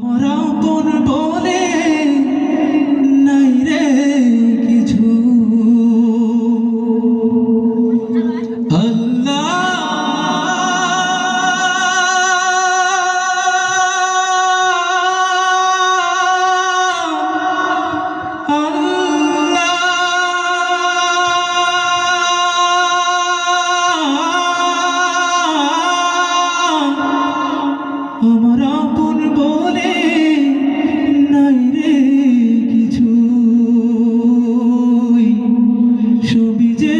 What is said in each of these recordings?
আপন বলে নাই রে কিছু আল্লাহ আমার আপন বলে নাই রে কিছু সবই যে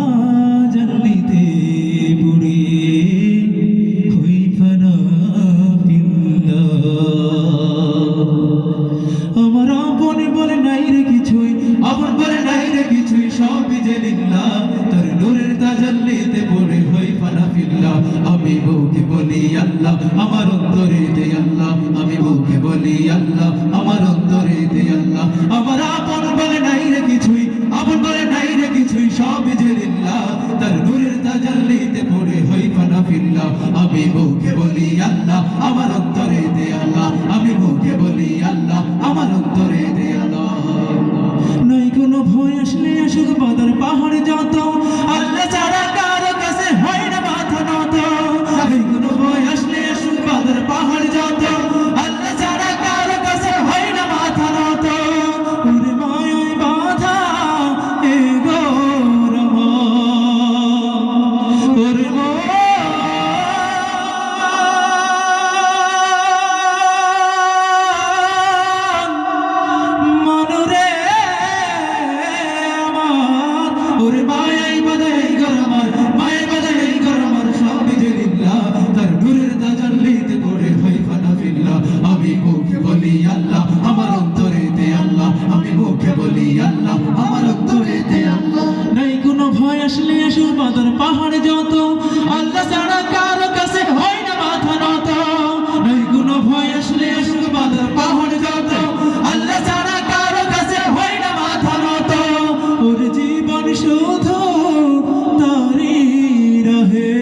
তার ডোরে তা জানলিতে বুড়ে হই ফানা আমার আপন বলে নাই রে কিছুই আপন বলে নাই রে কিছুই সবই যে লিল্লাহ তার নূরের তাজাল্লিতে পড়ে হই ফানা ফিল্লাহ আমি বউকে বলি আল্লাহ আমার অন্তরে দে আল্লাহ আমি বউকে বলি আল্লাহ আমার অন্তরে দে আল্লাহ আমার আপন বলে নাই রে কিছুই আপন বলে নাই রে কিছুই সবই যে লিল্লাহ তার নূরের তাজাল্লিতে পড়ে হই ফানা ফিল্লাহ আমি বউকে বলি আল্লাহ আমার অন্তরে দে আল্লাহ আমি বউকে বলি আল্লাহ আমার অন্তরে দে আল্লাহ নাই কোনো ভয় আসলে আসুক বাদার পাহাড়ে যত আল্লাহ ছাড়া কারো কাছে হয় না মাথা নত নাই কোনো ভয় আসলে আসুক বাদার পাহাড়ে যত আল্লাহ ছাড়া কারো কাছে হয় না মাথা নত ওরে মায়ায় বাধা এ গৌরমা ওরে ওরে মায়াই বাদাই গরমার মায়াই বাদাই গরমার সবই যে লিল্লাহ তার নূরের তাজাল্লিতে পড়ে হই ফানা ফিল্লাহ আমি মুখে বলি আল্লাহ আমার অন্তরে দে আল্লাহ আমি মুখে বলি আল্লাহ আমার অন্তরে দে আল্লাহ নাই কোনো ভয় আসলে আসুক বাদার পাহাড়ে যত আল্লাহ ছাড়া কারো কাছে হয় না মাথা নত নাই কোনো ভয় আসলে আসুক বাদার পাহাড়ে যত আল্লাহ ছাড়া কারো কাছে হয় না মাথা নত ওর জীবন শুধু তারি রহে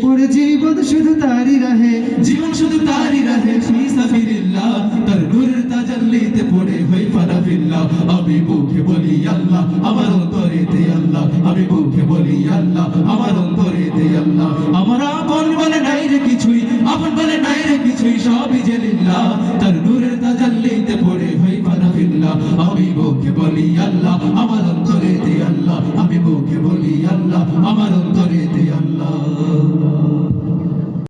ওর জীবন শুধু তারি রহে জীবন শুধু তারি রহে ফি সাবিলিল্লাহ তার নূরের তাজাল্লিতে পড়ে হই ফানা ফিল্লাহ আমি মুখে বলি আল্লাহ আমার অন্তরে দে আল্লাহ আমি মুখে বলি আল্লাহ আমার অন্তরে দে আল্লাহ আমার আপন বলে নাই রে কিছুই আপন বলে নাই রে কিছুই সবই যে লিল্লাহ তার নূরের তাজাল্লিতে পড়ে হই ফানা ফিল্লাহ আমি মুখে বলি আল্লাহ আমার অন্তরে দে আল্লাহ আমি মুখে বলি আল্লাহ আমার